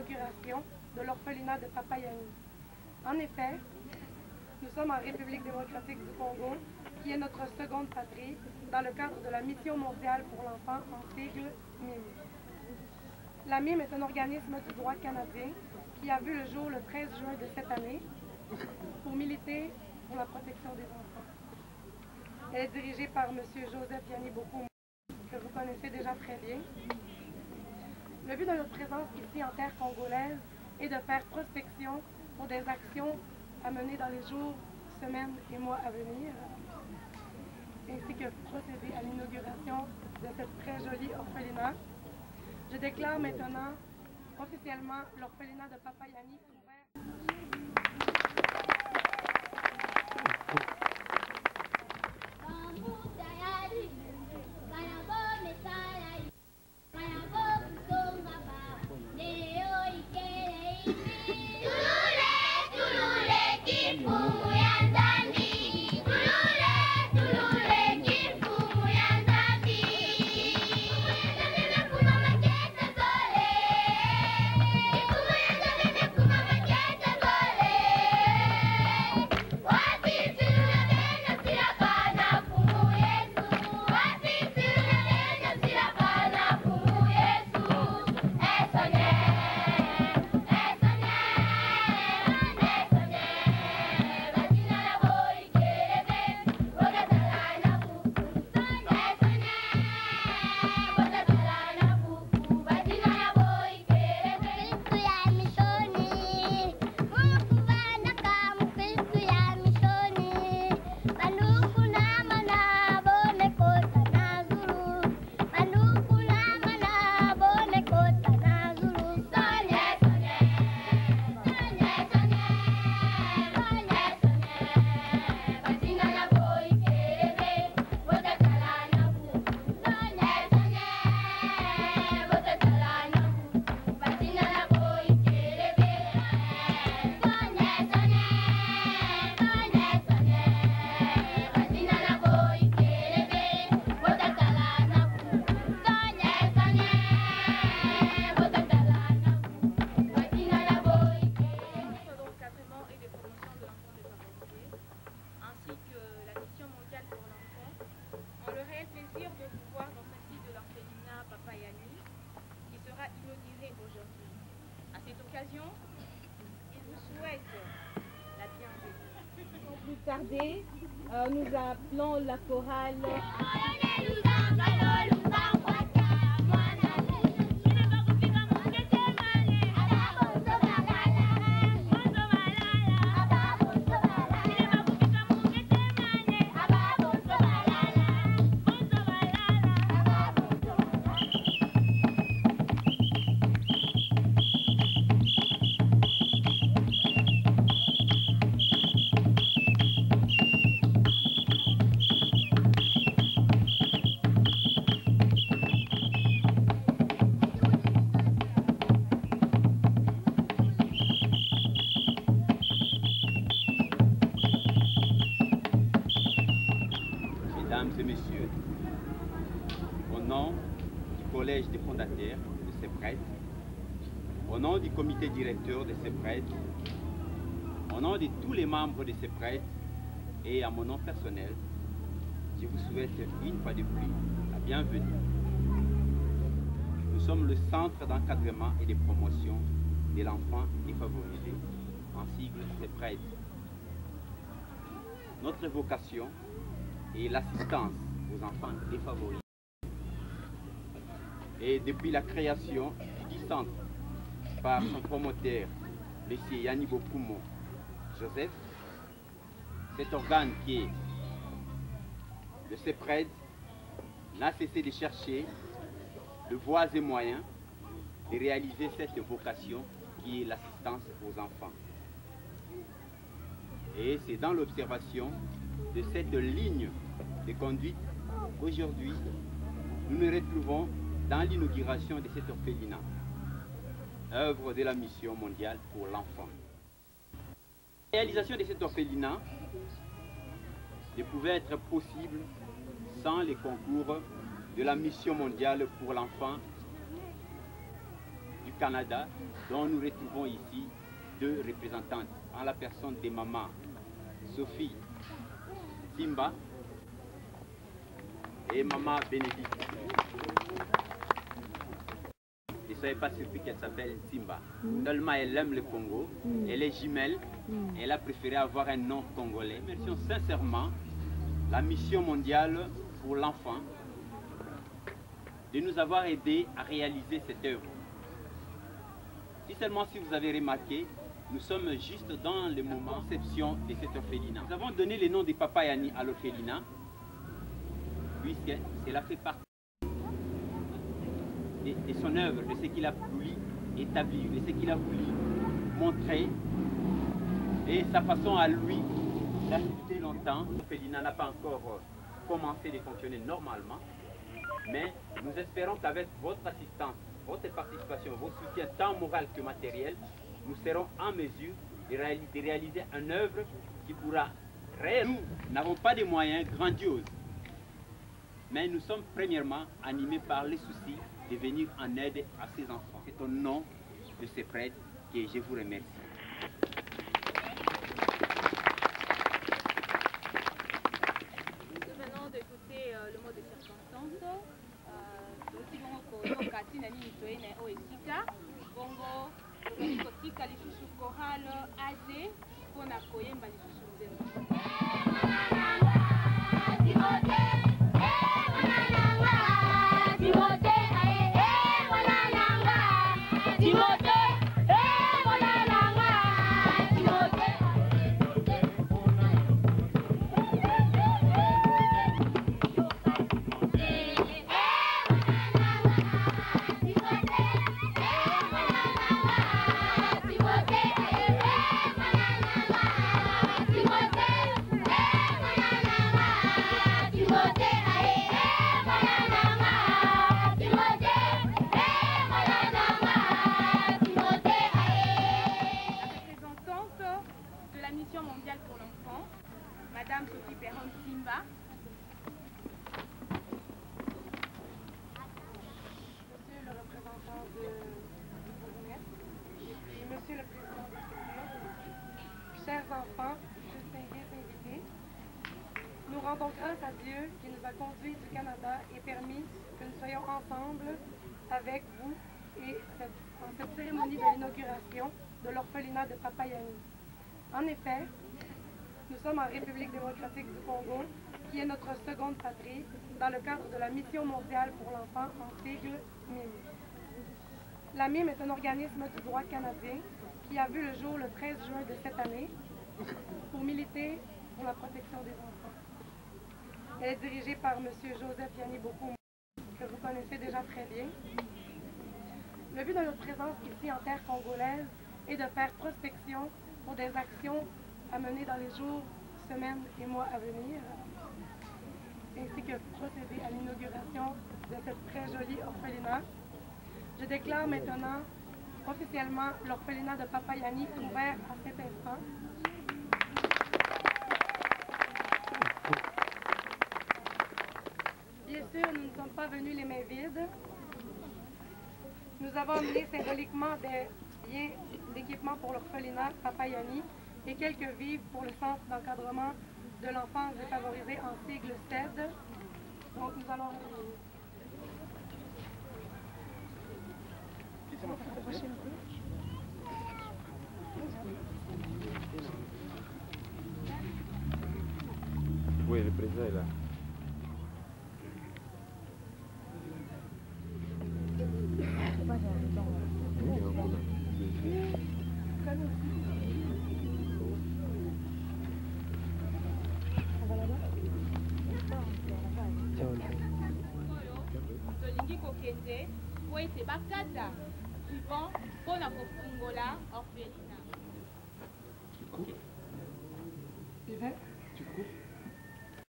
l'inauguration de l'orphelinat de Papayani. En effet, nous sommes en République démocratique du Congo, qui est notre seconde patrie, dans le cadre de la Mission mondiale pour l'enfant, en sigle MIME. La MIME est un organisme du droit canadien qui a vu le jour le 13 juin de cette année pour militer pour la protection des enfants. Elle est dirigée par M. Joseph Yanni Bokoum, que vous connaissez déjà très bien. Le but de notre présence ici en terre congolaise est de faire prospection pour des actions à mener dans les jours, semaines et mois à venir, ainsi que procéder à l'inauguration de cette très jolie orphelinat. Je déclare maintenant officiellement l'orphelinat de Papayani ouvert. Nous appelons la chorale. Mesdames et messieurs, au nom du collège des fondateurs de ces prêtres, au nom du comité directeur de ces prêtres, au nom de tous les membres de ces prêtres et à mon nom personnel, je vous souhaite une fois de plus la bienvenue. Nous sommes le centre d'encadrement et de promotion de l'enfant défavorisé, en sigle ces prêtres. Notre vocation est l'assistance aux enfants défavorisés. Et depuis la création du centre par son promoteur, M. Yanni Bokoum Joseph, cet organe qui est de ces prêtres n'a cessé de chercher de voies et moyens de réaliser cette vocation qui est l'assistance aux enfants. Et c'est dans l'observation de cette ligne de conduite qu'aujourd'hui nous nous retrouvons dans l'inauguration de cet orphelinat, œuvre de la Mission mondiale pour l'enfant. La réalisation de cet orphelinat ne pouvait être possible sans les concours de la Mission mondiale pour l'enfant du Canada, dont nous retrouvons ici deux représentantes, en la personne des mamans Sophie Timba et maman Bénédicte. Ne soyez pas surpris qu'elle s'appelle Timba. Seulement elle aime le Congo, elle est jumelle, et elle a préféré avoir un nom congolais. Remercions sincèrement la Mission mondiale pour l'enfant de nous avoir aidés à réaliser cette œuvre. Si seulement si vous avez remarqué, nous sommes juste dans le moment de conception de cet orphelinat. Nous avons donné le nom de Papa Yani à l'orphelinat, puisque cela fait partie de son œuvre, de ce qu'il a voulu établir, de ce qu'il a voulu montrer, et sa façon à lui d'assister longtemps. L'orphelinat n'a pas encore commencé de fonctionner normalement, mais nous espérons qu'avec votre assistance, votre participation, vos soutiens tant moral que matériel, nous serons en mesure de réaliser une œuvre qui pourra réellement. Nous n'avons pas de moyens grandioses, mais nous sommes premièrement animés par le souci de venir en aide à ces enfants. C'est au nom de ces prêtres que je vous remercie. Nous venons d'écouter le mot de circonstance. Bongo, kotika lisusu chorale ade pona koyemba lisusu nzembo. Mondiale pour l'enfant, Madame Sophie Timba. Monsieur le représentant du bourgmestre et Monsieur le président de la chers enfants, distingués invités, nous rendons grâce à Dieu qui nous a conduits du Canada et permis que nous soyons ensemble avec vous et en cette cérémonie de l'inauguration de l'orphelinat de Papa Yani. En effet, nous sommes en République démocratique du Congo, qui est notre seconde patrie, dans le cadre de la Mission mondiale pour l'enfant, en sigle MIM. La MIM est un organisme du droit canadien qui a vu le jour le 13 juin de cette année pour militer pour la protection des enfants. Elle est dirigée par M. Joseph Yanibokou, que vous connaissez déjà très bien. Le but de notre présence ici en terre congolaise est de faire prospection pour des actions à mener dans les jours, semaines et mois à venir, ainsi que procéder à l'inauguration de cette très jolie orphelinat. Je déclare maintenant officiellement l'orphelinat de Papa Yani ouvert à cet instant. Bien sûr, nous ne sommes pas venus les mains vides. Nous avons amené symboliquement des biens d'équipement pour l'orphelinat Papa Yani et quelques vivres pour le centre d'encadrement de l'enfance défavorisée en sigle CED. Donc nous allons... Oui, le président est là. tolingi kokende po ete bakata suivant mpona kofungola orphelinat. Okay.